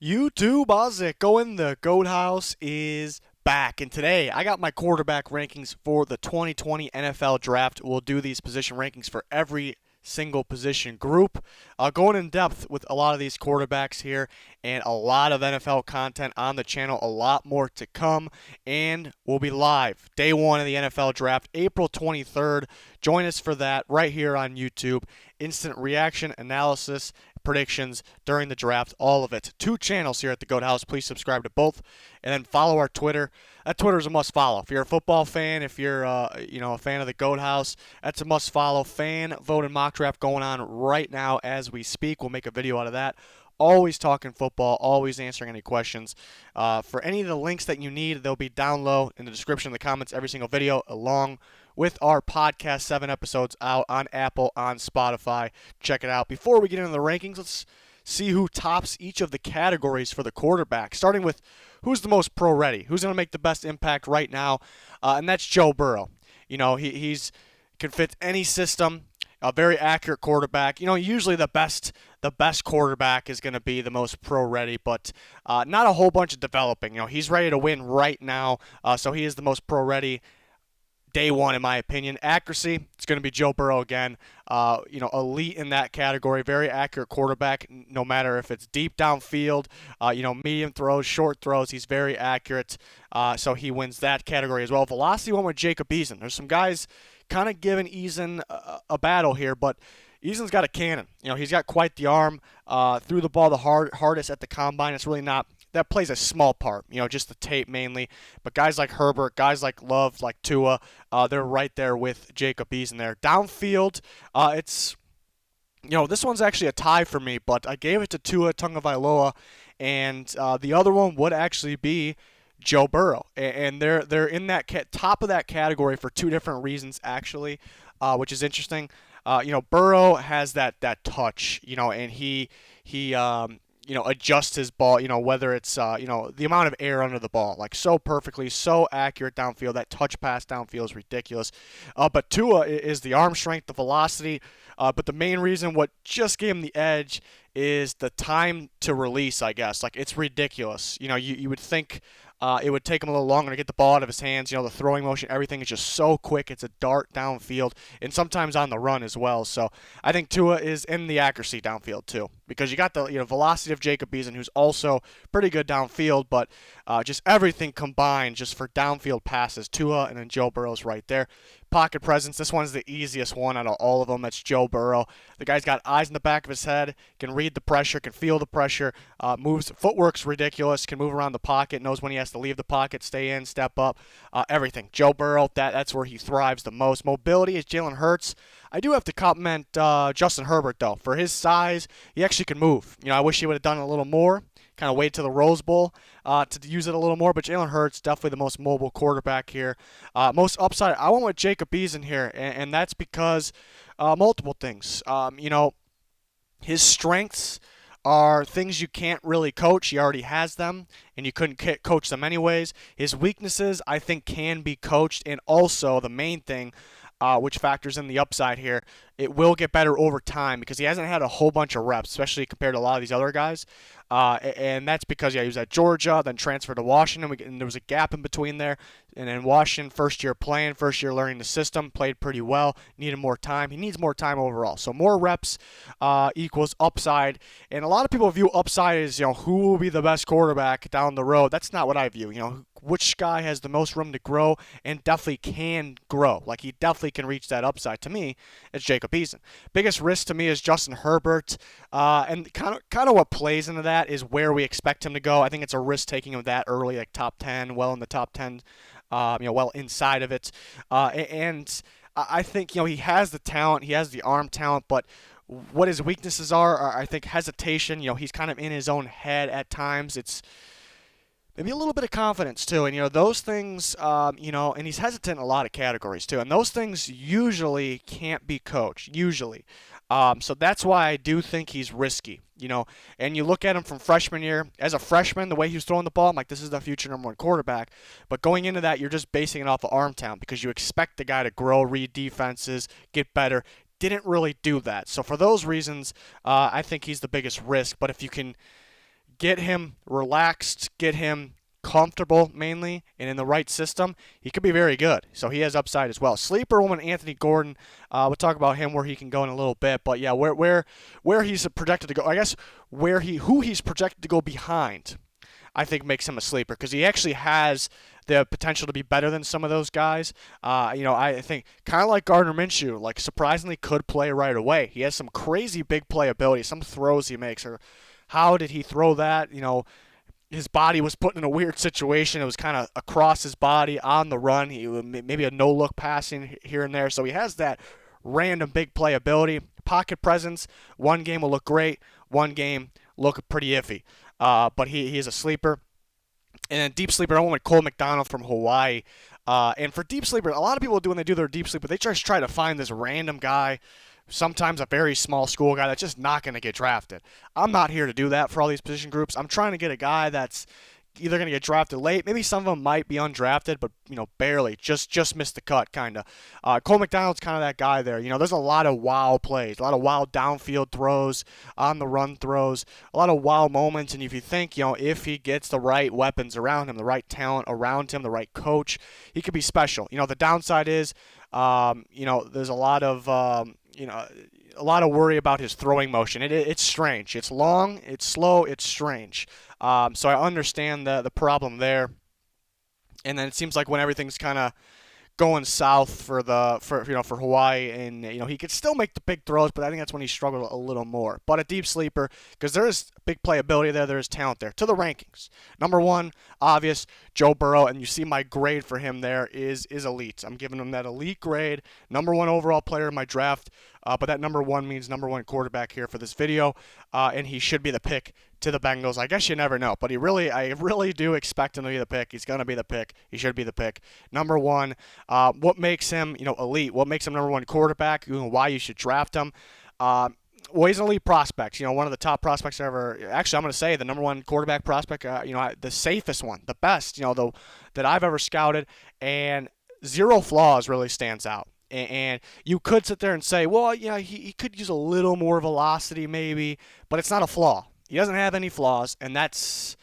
YouTube, how's it going? The Goat House is back, and today I got my quarterback rankings for the 2020 NFL Draft. We'll do these position rankings for every single position group, going in depth with a lot of these quarterbacks here, and a lot of NFL content on the channel, a lot more to come, and we'll be live day one of the NFL Draft, April 23rd. Join us for that right here on YouTube. Instant reaction analysis, predictions during the draft, all of it. Two channels here at the Goat House. Please subscribe to both, and then follow our Twitter. That Twitter is a must follow. If you're a football fan, if you're a fan of the Goat House, that's a must follow. Fan voted mock draft going on right now as we speak. We'll make a video out of that. Always talking football, always answering any questions. For any of the links that you need, they'll be down low in the description of the comments, every single video, along with our podcast, 7 episodes out on Apple, on Spotify. Check it out. Before we get into the rankings, let's see who tops each of the categories for the quarterback, starting with who's the most pro ready, who's going to make the best impact right now, and that's Joe Burrow. He's can fit any system. A very accurate quarterback. Usually the best quarterback is going to be the most pro ready, but not a whole bunch of developing. He's ready to win right now, so he is the most pro ready day one, in my opinion. Accuracy, it's going to be Joe Burrow again. Elite in that category. Very accurate quarterback, no matter if it's deep downfield, medium throws, short throws. He's very accurate, so he wins that category as well. Velocity went with Jacob Eason. There's some guys kind of giving Eason a battle here, but Eason's got a cannon. He's got quite the arm. Threw the ball the hardest at the combine. It's really not. That plays a small part, just the tape mainly. But guys like Herbert, guys like Love, like Tua, they're right there with Jacob Eason there. Downfield, it's this one's actually a tie for me, but I gave it to Tua Tagovailoa, and the other one would actually be Joe Burrow, and they're in that top of that category for two different reasons actually, which is interesting. Burrow has that touch, and he adjusts his ball, whether it's, the amount of air under the ball, like so perfectly, so accurate downfield. That touch pass downfield is ridiculous. But Tua is the arm strength, the velocity, but the main reason what just gave him the edge is the time to release, I guess. Like, it's ridiculous. You would think it would take him a little longer to get the ball out of his hands. The throwing motion, everything is just so quick. It's a dart downfield, and sometimes on the run as well. So I think Tua is in the accuracy downfield too, because you got the velocity of Jacob Eason, who's also pretty good downfield, but just everything combined just for downfield passes. Tua and then Joe Burrow's right there. Pocket presence, this one's the easiest one out of all of them. That's Joe Burrow. The guy's got eyes in the back of his head, can read the pressure, can feel the pressure, moves, footwork's ridiculous, can move around the pocket, knows when he has to leave the pocket, stay in, step up, everything. Joe Burrow, that's where he thrives the most. Mobility is Jalen Hurts. I do have to compliment Justin Herbert, though. For his size, he actually can move. I wish he would have done a little more. Kind of wait to the Rose Bowl to use it a little more. But Jalen Hurts, definitely the most mobile quarterback here. Most upside, I went with Jacob Eason here, and that's because multiple things. His strengths are things you can't really coach. He already has them, and you couldn't coach them anyways. His weaknesses, I think, can be coached, and also the main thing, which factors in the upside here, it will get better over time because he hasn't had a whole bunch of reps, especially compared to a lot of these other guys. And that's because, he was at Georgia, then transferred to Washington, and there was a gap in between there. And then Washington, first year playing, first year learning the system, played pretty well, needed more time. He needs more time overall. So more reps equals upside. And a lot of people view upside as, who will be the best quarterback down the road. That's not what I view. Which guy has the most room to grow and definitely can grow. Like, he definitely can reach that upside. To me, it's Jacob Eason. Biggest risk to me is Justin Herbert. And kind of what plays into that is where we expect him to go. I think it's a risk taking him that early, like top 10, well in the top 10, well inside of it. And I think, he has the talent, he has the arm talent, but what his weaknesses are, I think, hesitation. He's kind of in his own head at times. It's maybe a little bit of confidence too, and those things, and he's hesitant in a lot of categories too, and those things usually can't be coached, usually. So that's why I do think he's risky, and you look at him from freshman year. As a freshman, the way he was throwing the ball, I'm like, this is the future number one quarterback. But going into that, you're just basing it off of arm talent because you expect the guy to grow, read defenses, get better. Didn't really do that. So for those reasons, I think he's the biggest risk. But if you can get him relaxed, get him comfortable mainly, and in the right system, he could be very good. So he has upside as well. Sleeper woman Anthony Gordon. We'll talk about him where he can go in a little bit. But yeah, where he's projected to go. I guess who he's projected to go behind, I think makes him a sleeper because he actually has the potential to be better than some of those guys. I think kind of like Gardner Minshew, like surprisingly could play right away. He has some crazy big playability, some throws he makes, or how did he throw that? His body was put in a weird situation. It was kind of across his body on the run. He maybe a no-look passing here and there. So he has that random big playability. Pocket presence. One game will look great. One game look pretty iffy. But he is a sleeper. And then deep sleeper, I went with Cole McDonald from Hawaii. And for deep sleeper, a lot of people do when they do their deep sleeper, they just try to find this random guy, sometimes a very small school guy that's just not going to get drafted. I'm not here to do that for all these position groups. I'm trying to get a guy that's either going to get drafted late. Maybe some of them might be undrafted, but barely, just missed the cut, kind of. Cole McDonald's kind of that guy there. There's a lot of wow plays, a lot of wow downfield throws, on the run throws, a lot of wow moments. And if you think, if he gets the right weapons around him, the right talent around him, the right coach, he could be special. The downside is, there's a lot of a lot of worry about his throwing motion. It's strange. It's long, it's slow, it's strange. So I understand the problem there. And then it seems like when everything's kind of going south for Hawaii, and he could still make the big throws, but I think that's when he struggled a little more. But a deep sleeper, because there is big playability there is talent there. To the rankings, number one, obvious, Joe Burrow, and you see my grade for him there is elite. I'm giving him that elite grade, number one overall player in my draft. But that number one means number one quarterback here for this video, and he should be the pick to the Bengals. I guess you never know, but I really do expect him to be the pick. He's going to be the pick. He should be the pick. Number one, what makes him, elite? What makes him number one quarterback? Why you should draft him? Well, he's an elite prospect. One of the top prospects ever. Actually, I'm going to say the number one quarterback prospect. The safest one, the best. That I've ever scouted, and zero flaws really stands out. And you could sit there and say, well, he could use a little more velocity maybe, but it's not a flaw. He doesn't have any flaws, and that's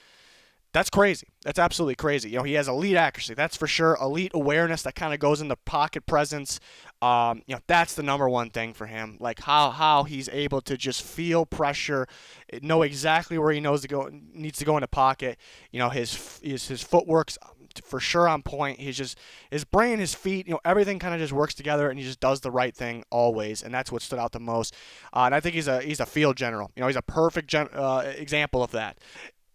crazy. That's absolutely crazy. He has elite accuracy, that's for sure. Elite awareness that kind of goes into pocket presence. That's the number one thing for him. Like how he's able to just feel pressure, know exactly where he needs to go in the pocket. His footwork's for sure on point. He's just his brain, his feet, everything kind of just works together, and he just does the right thing always, and that's what stood out the most. And I think he's a field general. He's a perfect example of that.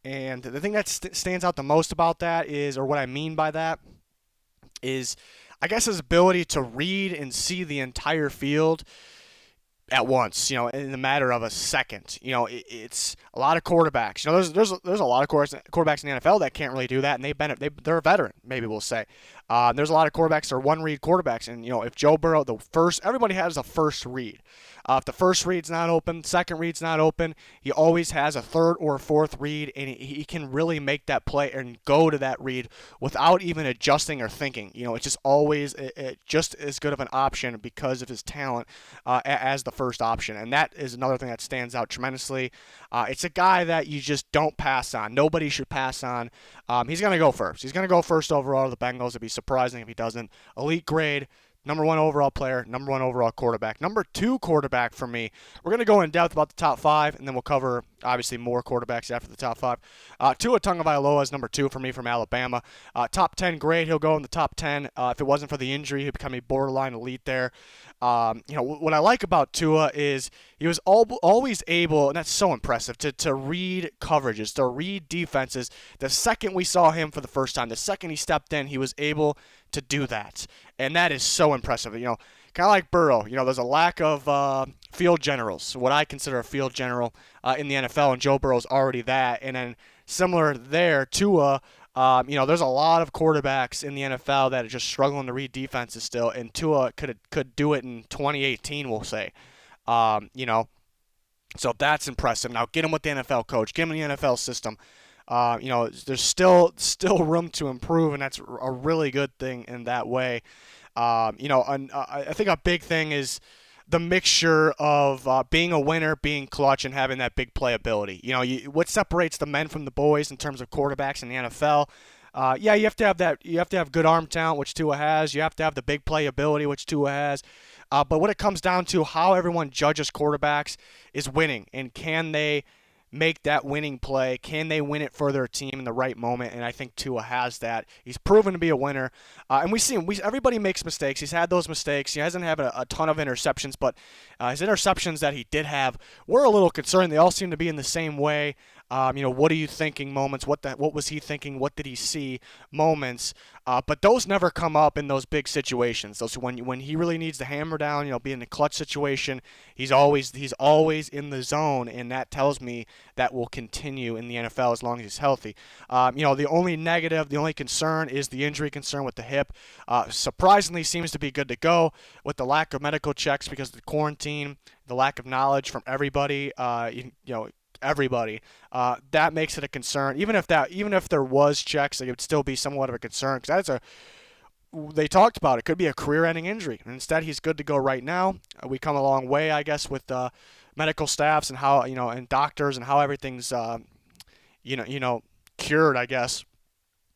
And the thing that stands out the most about that is, or what I mean by that, is I guess his ability to read and see the entire field at once, in the matter of a second. It's a lot of quarterbacks. There's a lot of quarterbacks in the NFL that can't really do that, and they're a veteran, maybe we'll say. There's a lot of quarterbacks that are one-read quarterbacks, and if Joe Burrow, everybody has a first read. If the first read's not open, second read's not open, he always has a third or fourth read, and he can really make that play and go to that read without even adjusting or thinking. It's just always just as good of an option because of his talent as the first option, and that is another thing that stands out tremendously. It's a guy that you just don't pass on. Nobody should pass on. He's going to go first. He's going to go first overall to the Bengals. It'd be surprising if he doesn't. Elite grade. Number one overall player, number one overall quarterback. Number two quarterback for me. We're going to go in depth about the top five, and then we'll cover, obviously, more quarterbacks after the top five. Tua Tagovailoa is number two for me from Alabama. Top 10 grade, he'll go in the top 10. If it wasn't for the injury, he'd become a borderline elite there. What I like about Tua is he was always able, and that's so impressive, to read coverages, to read defenses. The second we saw him for the first time, the second he stepped in, he was able to do that. And that is so impressive. Kind of like Burrow. There's a lack of field generals, what I consider a field general in the NFL, and Joe Burrow's already that. And then similar there, Tua, there's a lot of quarterbacks in the NFL that are just struggling to read defenses still, and Tua could do it in 2018, we'll say. So that's impressive. Now get him with the NFL coach, get him in the NFL system. There's still room to improve, and that's a really good thing in that way. And I think a big thing is the mixture of being a winner, being clutch, and having that big playability. What separates the men from the boys in terms of quarterbacks in the NFL? Yeah, you have to have that. You have to have good arm talent, which Tua has. You have to have the big playability, which Tua has. But what it comes down to, how everyone judges quarterbacks, is winning, and can they make that winning play? Can they win it for their team in the right moment? And I think Tua has that. He's proven to be a winner. And we see him. Everybody makes mistakes. He's had those mistakes. He hasn't had a ton of interceptions, but his interceptions that he did have were a little concerning. They all seem to be in the same way. What are you thinking moments? What was he thinking? What did he see moments? But those never come up in those big situations. Those when he really needs to hammer down, be in a clutch situation, he's always in the zone, and that tells me that will continue in the NFL as long as he's healthy. The only negative, the only concern is the injury concern with the hip. Surprisingly, seems to be good to go with the lack of medical checks because of the quarantine, the lack of knowledge from everybody. Everybody. That makes it a concern. Even if there was checks, it would still be somewhat of a concern because they talked about it. Could be a career-ending injury. And instead, he's good to go right now. We come a long way, I guess, with medical staffs and how and doctors and how everything's cured, I guess.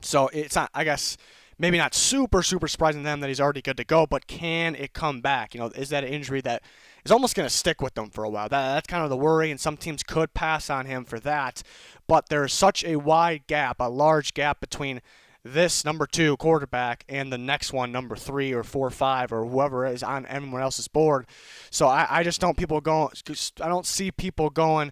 So it's not, I guess, maybe not super surprising to them that he's already good to go, but can it come back? Is that an injury that is almost going to stick with them for a while? That's kind of the worry, and some teams could pass on him for that. But there's such a wide gap, a large gap between this number 2 quarterback and the next one, number 3 or 4 or 5 or whoever is on everyone else's board. So I just don't I don't see people going,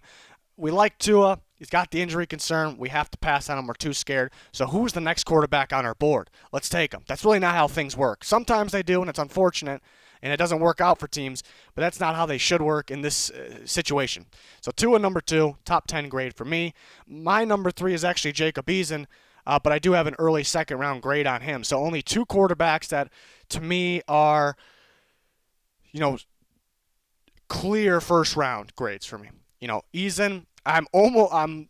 we like Tua. He's got the injury concern. We have to pass on him. We're too scared. So who's the next quarterback on our board? Let's take him. That's really not how things work. Sometimes they do, and it's unfortunate, and it doesn't work out for teams, but that's not how they should work in this situation. So Tua, number 2, top 10 grade for me. My number 3 is actually Jacob Eason, but I do have an early second-round grade on him. So only 2 quarterbacks that, to me, are, clear first-round grades for me. Eason, I'm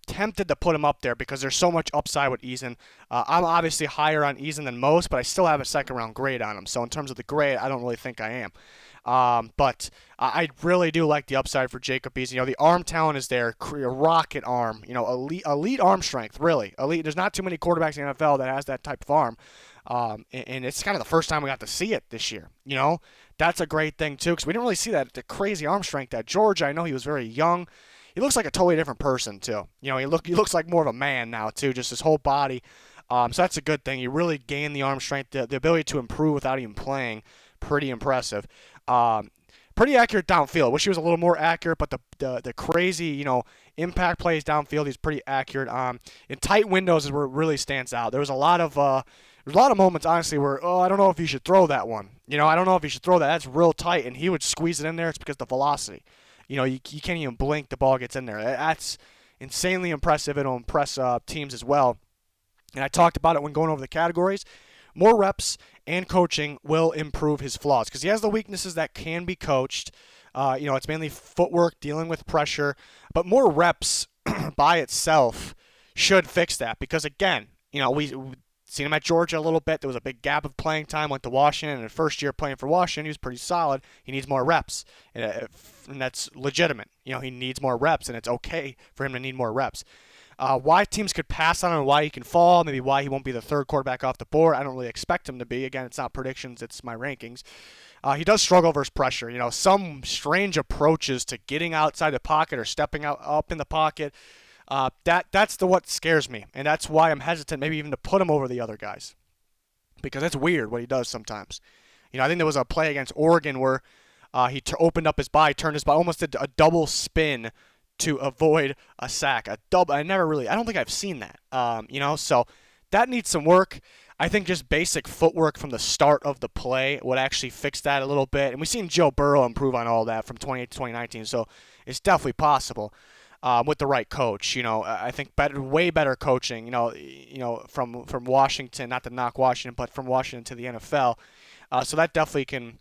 tempted to put him up there because there's so much upside with Eason. I'm obviously higher on Eason than most, but I still have a second-round grade on him. So in terms of the grade, I don't really think I am. But I really do like the upside for Jacob Eason. The arm talent is there, rocket arm, elite arm strength, really. Elite. There's not too many quarterbacks in the NFL that has that type of arm. And it's kind of the first time we got to see it this year. That's a great thing, too, because we didn't really see the crazy arm strength at Georgia. I know he was very young. He looks like a totally different person, too. He looks like more of a man now, too, just his whole body. So that's a good thing. He really gained the arm strength, the ability to improve without even playing. Pretty impressive. Pretty accurate downfield. Wish he was a little more accurate, but the crazy, impact plays downfield, he's pretty accurate. In tight windows is where it really stands out. There was a lot of moments, honestly, where, I don't know if you should throw that one. I don't know if you should throw that. That's real tight, and he would squeeze it in there. It's because of the velocity. You can't even blink. The ball gets in there. That's insanely impressive. It'll impress teams as well. And I talked about it when going over the categories. More reps and coaching will improve his flaws because he has the weaknesses that can be coached. It's mainly footwork, dealing with pressure. But more reps by itself should fix that because, again, we seen him at Georgia a little bit. There was a big gap of playing time. Went to Washington, and the first year playing for Washington, he was pretty solid. He needs more reps, and that's legitimate. He needs more reps, and it's okay for him to need more reps. Why teams could pass on him, why he can fall, maybe why he won't be the 3rd quarterback off the board. I don't really expect him to be. Again, it's not predictions, it's my rankings. He does struggle versus pressure. Some strange approaches to getting outside the pocket or stepping up in the pocket. That's what scares me, and that's why I'm hesitant maybe even to put him over the other guys because it's weird what he does sometimes. I think there was a play against Oregon where he opened up his body, turned his body, almost did a double spin to avoid a sack. I don't think I've seen that. So that needs some work. I think just basic footwork from the start of the play would actually fix that a little bit. And we've seen Joe Burrow improve on all that from 2018 to 2019, so it's definitely possible with the right coach. I think way better coaching. From Washington, not to knock Washington, but from Washington to the NFL. So that definitely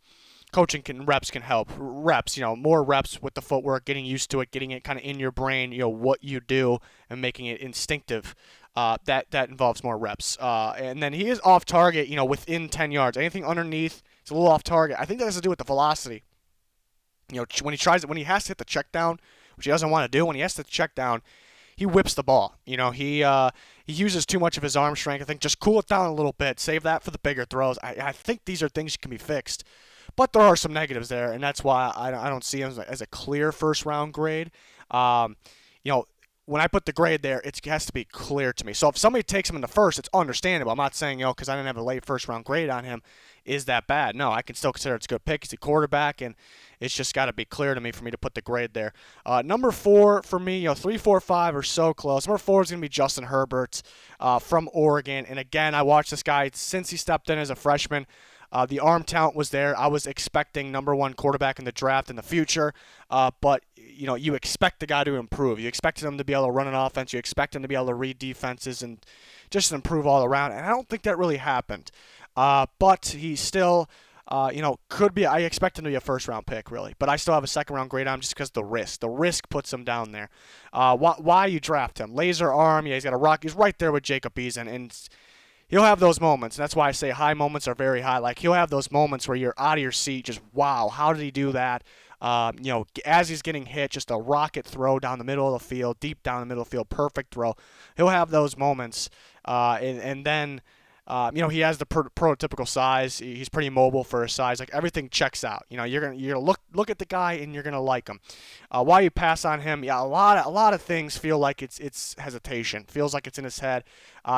coaching reps can help. More reps with the footwork, getting used to it, getting it kind of in your brain, what you do, and making it instinctive. That involves more reps. And then he is off target, within 10 yards. Anything underneath, it's a little off target. I think that has to do with the velocity. When he has to hit the check down, which he doesn't want to do, when he has to check down, he whips the ball. He uses too much of his arm strength. I think just cool it down a little bit, save that for the bigger throws. I think these are things that can be fixed, but there are some negatives there, and that's why I don't see him as a clear first round grade. Um, you know, when I put the grade there, it has to be clear to me. So if somebody takes him in the first, it's understandable. I'm not saying, because I didn't have a late first round grade on him, is that bad. No, I can still consider it's a good pick. He's a quarterback, and it's just got to be clear to me for me to put the grade there. Number 4 for me, 3, 4, 5 are so close. Number 4 is going to be Justin Herbert from Oregon. And again, I watched this guy since he stepped in as a freshman. The arm talent was there. I was expecting number 1 quarterback in the draft in the future, but you expect the guy to improve. You expected him to be able to run an offense. You expect him to be able to read defenses and just improve all around. And I don't think that really happened. But he still, could be. I expect him to be a first-round pick, really. But I still have a second-round grade on him just because of the risk. The risk puts him down there. Why you draft him? Laser arm. Yeah, he's got a rock. He's right there with Jacob Eason, and he'll have those moments. And that's why I say high moments are very high. Like, he'll have those moments where you're out of your seat, just, wow, how did he do that? As he's getting hit, just a rocket throw down the middle of the field, deep down the middle of the field, perfect throw. He'll have those moments, and then he has the prototypical size. He's pretty mobile for his size. Like, everything checks out. You're gonna look at the guy and you're gonna like him. Why you pass on him? Yeah, a lot of things feel like it's hesitation. Feels like it's in his head.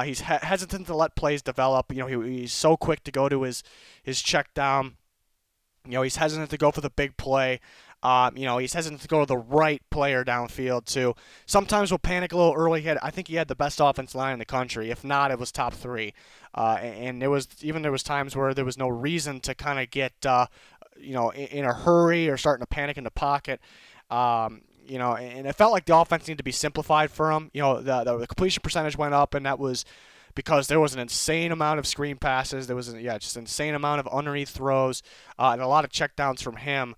He's hesitant to let plays develop. He's so quick to go to his check down. He's hesitant to go for the big play. He's hesitant to go to the right player downfield too. Sometimes we'll panic a little early. I think he had the best offensive line in the country. If not, it was top 3. And there was times where there was no reason to kind of get in a hurry or starting to panic in the pocket. And it felt like the offense needed to be simplified for him. The completion percentage went up, and that was because there was an insane amount of screen passes. There was just an insane amount of underneath throws and a lot of checkdowns from him.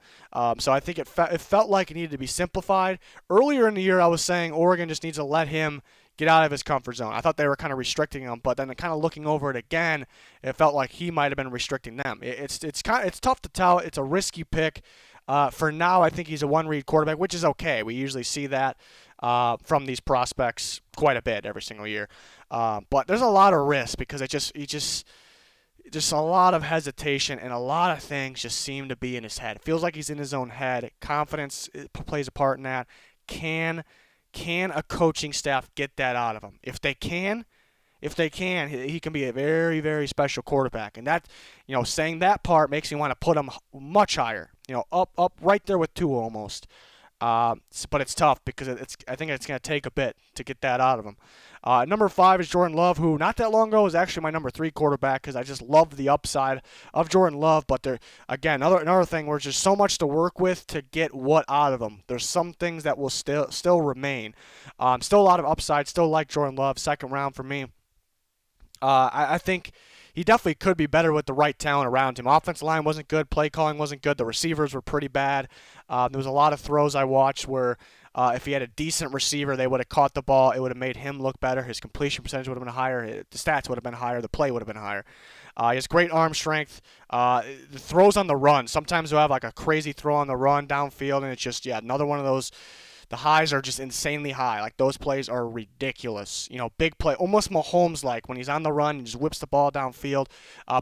So I think it felt like it needed to be simplified. Earlier in the year, I was saying Oregon just needs to let him get out of his comfort zone. I thought they were kind of restricting him, but then kind of looking over it again, it felt like he might have been restricting them. It's tough to tell. It's a risky pick. For now, I think he's a one-read quarterback, which is okay. We usually see that from these prospects quite a bit every single year. But there's a lot of risk because just a lot of hesitation and a lot of things just seem to be in his head. It feels like he's in his own head. Confidence plays a part in that. Can a coaching staff get that out of him? If they can, he can be a very, very special quarterback. And that, saying that part makes me want to put him much higher. Up right there with Tua almost. But it's tough because I think it's going to take a bit to get that out of him. Number 5 is Jordan Love, who not that long ago was actually my number 3 quarterback because I just love the upside of Jordan Love. But again, another thing where there's just so much to work with to get what out of him. There's some things that will still remain. Still a lot of upside. Still like Jordan Love, second round for me. I think he definitely could be better with the right talent around him. Offensive line wasn't good. Play calling wasn't good. The receivers were pretty bad. There was a lot of throws I watched where if he had a decent receiver, they would have caught the ball. It would have made him look better. His completion percentage would have been higher. The stats would have been higher. The play would have been higher. He has great arm strength. The throws on the run. Sometimes he'll have like a crazy throw on the run downfield, and it's just, another one of those. The highs are just insanely high. Like, those plays are ridiculous. Big play, almost Mahomes-like when he's on the run and just whips the ball downfield.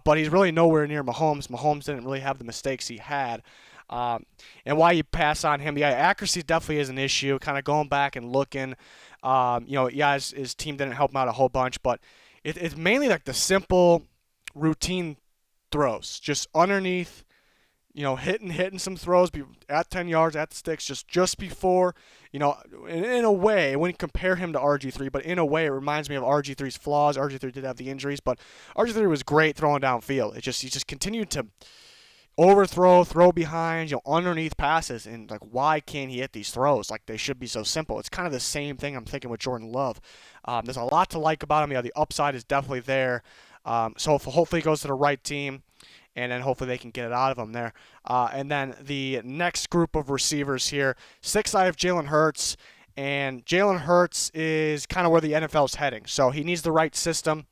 But he's really nowhere near Mahomes. Mahomes didn't really have the mistakes he had. And why you pass on him, accuracy definitely is an issue. Kind of going back and looking, his team didn't help him out a whole bunch, but it's mainly like the simple routine throws, just underneath. Hitting some throws at 10 yards at the sticks just before, in a way, I wouldn't compare him to RG3, but in a way it reminds me of RG3's flaws. RG3 did have the injuries, but RG3 was great throwing downfield. He just continued to overthrow, throw behind, underneath passes, and like, why can't he hit these throws? Like, they should be so simple. It's kind of the same thing I'm thinking with Jordan Love. There's a lot to like about him. The upside is definitely there. So hopefully he goes to the right team. And then hopefully they can get it out of him there. And then the next group of receivers here, 6, I have Jalen Hurts. And Jalen Hurts is kind of where the NFL is heading. So he needs the right system,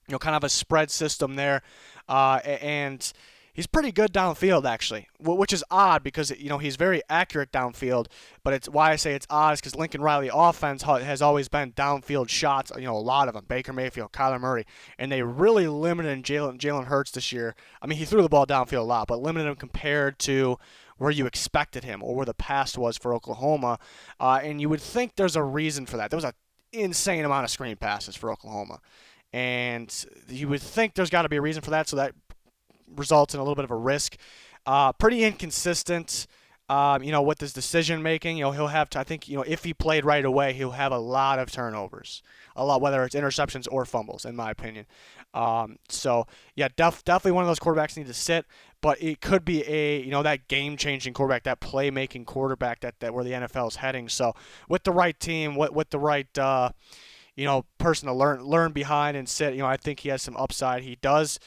kind of a spread system there. And he's pretty good downfield actually, which is odd because he's very accurate downfield. But it's why I say it's odd is because Lincoln Riley offense has always been downfield shots. A lot of them. Baker Mayfield, Kyler Murray, and they really limited Jalen Hurts this year. I mean, he threw the ball downfield a lot, but limited him compared to where you expected him or where the past was for Oklahoma. And you would think there's a reason for that. There was an insane amount of screen passes for Oklahoma. And you would think there's got to be a reason for that, so that results in a little bit of a risk. Pretty inconsistent, with his decision making. He'll have to. I think if he played right away, he'll have a lot of turnovers, a lot, whether it's interceptions or fumbles, in my opinion. So yeah, definitely one of those quarterbacks need to sit. But it could be that game-changing quarterback, that play-making quarterback that where the NFL is heading. So with the right team, with the right person to learn behind and sit. I think he has some upside. He does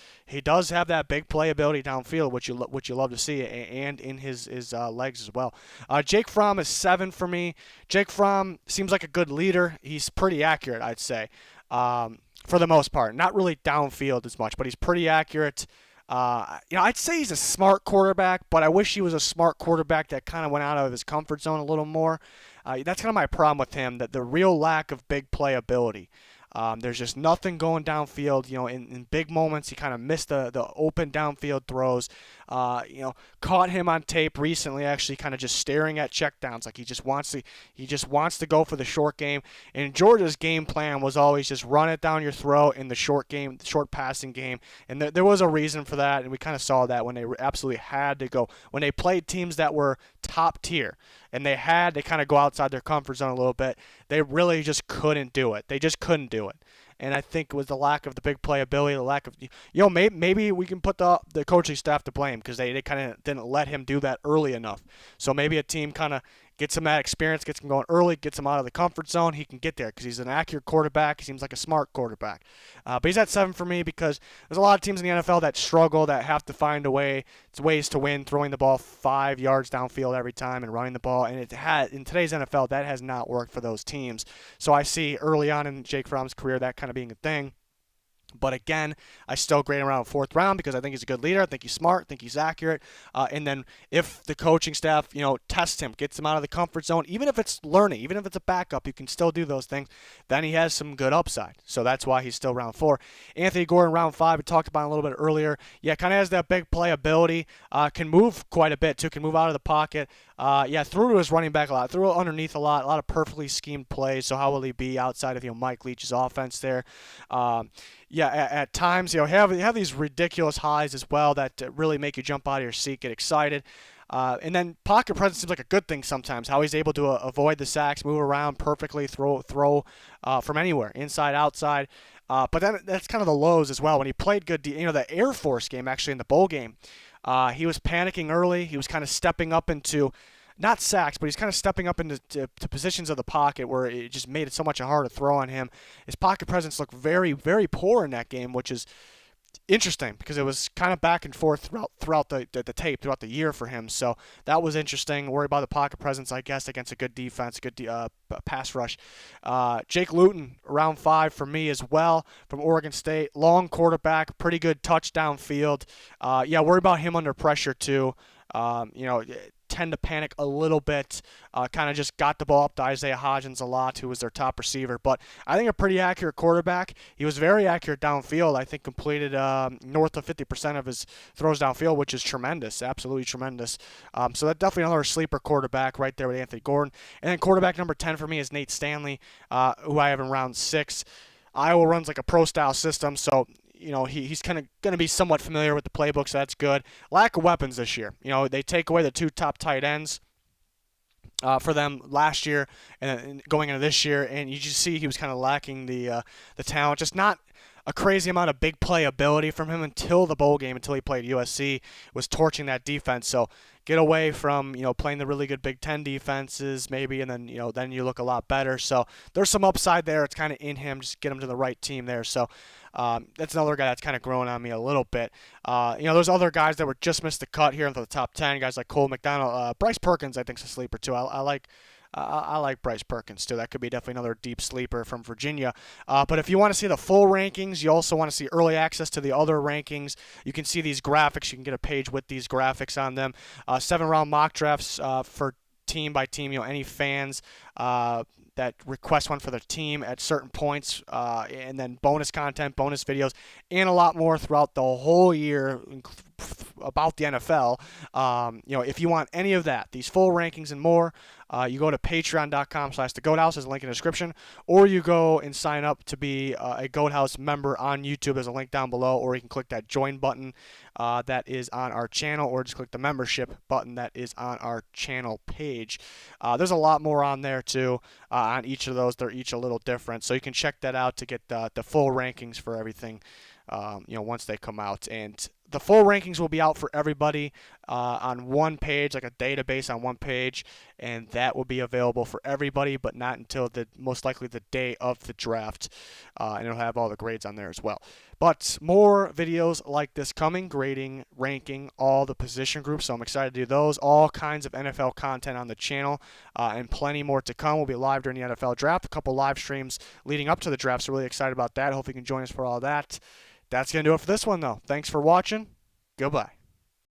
have that big playability downfield, which you love to see, and in his legs as well. Jake Fromm is 7 for me. Jake Fromm seems like a good leader. He's pretty accurate, I'd say, for the most part. Not really downfield as much, but he's pretty accurate. I'd say he's a smart quarterback, but I wish he was a smart quarterback that kind of went out of his comfort zone a little more. That's kind of my problem with him, that the real lack of big playability. There's just nothing going downfield. In big moments, he kind of missed the open downfield throws. Caught him on tape recently, actually, kind of just staring at checkdowns, like he just wants to go for the short game. And Georgia's game plan was always just run it down your throat in the short game, the short passing game. And there was a reason for that, and we kind of saw that when they absolutely had to go when they played teams that were top tier, and they had to kind of go outside their comfort zone a little bit. They really just couldn't do it. They just couldn't do it. And I think it was the lack of the big playability, the lack of, maybe we can put the coaching staff to blame because they kind of didn't let him do that early enough. So maybe a team kind of gets him that experience, gets him going early, gets him out of the comfort zone. He can get there because he's an accurate quarterback. He seems like a smart quarterback. But he's at 7 for me because there's a lot of teams in the NFL that struggle, that have to find ways to win, throwing the ball 5 yards downfield every time and running the ball. And in today's NFL, that has not worked for those teams. So I see early on in Jake Fromm's career that kind of being a thing. But again, I still grade him around 4th round because I think he's a good leader. I think he's smart. I think he's accurate. And then if the coaching staff, tests him, gets him out of the comfort zone, even if it's learning, even if it's a backup, you can still do those things. Then he has some good upside. So that's why he's still round 4. Anthony Gordon, round 5. We talked about him a little bit earlier. Yeah, kind of has that big playability. Can move quite a bit too. Can move out of the pocket. Threw to his running back a lot. Threw underneath a lot of perfectly schemed plays. So how will he be outside of Mike Leach's offense there? At times, have these ridiculous highs as well that really make you jump out of your seat, get excited. And then pocket presence seems like a good thing sometimes. How he's able to avoid the sacks, move around perfectly, throw from anywhere, inside, outside. But then that's kind of the lows as well. When he played good, the Air Force game actually in the bowl game, he was panicking early. He was kind of stepping up into, not sacks, but he's kind of stepping up into positions of the pocket where it just made it so much harder to throw on him. His pocket presence looked very, very poor in that game, which is interesting because it was kind of back and forth throughout the tape, throughout the year for him. So that was interesting. Worry about the pocket presence, I guess, against a good defense, a good pass rush. Jake Luton, round 5 for me as well, from Oregon State. Long quarterback, pretty good touchdown field. Worry about him under pressure too. Tend to panic a little bit, kind of just got the ball up to Isaiah Hodgins a lot, who was their top receiver. But I think a pretty accurate quarterback. He was very accurate downfield. I think completed north of 50% of his throws downfield, which is tremendous, absolutely tremendous. So that's definitely another sleeper quarterback right there with Anthony Gordon. And then quarterback number 10 for me is Nate Stanley, who I have in round 6. Iowa runs like a pro-style system, so he's kind of going to be somewhat familiar with the playbook, so that's good. Lack of weapons this year. They take away the 2 top tight ends for them last year and going into this year, and you just see he was kind of lacking the talent. Just not a crazy amount of big playability from him until the bowl game, until he played USC, was torching that defense. So get away from playing the really good Big Ten defenses maybe, and then then you look a lot better. So there's some upside there. It's kind of in him. Just get him to the right team there. So that's another guy that's kind of growing on me a little bit. There's other guys that were just missed the cut here into the top 10. Guys like Cole McDonald, Bryce Perkins, I think is a sleeper too. I like I like Bryce Perkins too. That could be definitely another deep sleeper from Virginia. But if you want to see the full rankings, you also want to see early access to the other rankings. You can see these graphics. You can get a page with these graphics on them. 7-round mock drafts for team by team. Any fans that request one for their team at certain points, and then bonus content, bonus videos, and a lot more throughout the whole year about the NFL. If you want any of that, these full rankings and more, you go to patreon.com/thegoathouse. There's a link in the description, or you go and sign up to be a Goathouse member on YouTube. There's a link down below, or you can click that join button that is on our channel, or just click the membership button that is on our channel page. There's a lot more on there too. On each of those, they're each a little different, so you can check that out to get the full rankings for everything. Once they come out, and the full rankings will be out for everybody on one page, like a database on one page, and that will be available for everybody, but not until most likely the day of the draft, and it'll have all the grades on there as well. But more videos like this coming, grading, ranking all the position groups, so I'm excited to do those. All kinds of NFL content on the channel, and plenty more to come. We'll be live during the NFL draft, a couple live streams leading up to the draft, so really excited about that. Hope you can join us for all that. That's going to do it for this one, though. Thanks for watching. Goodbye.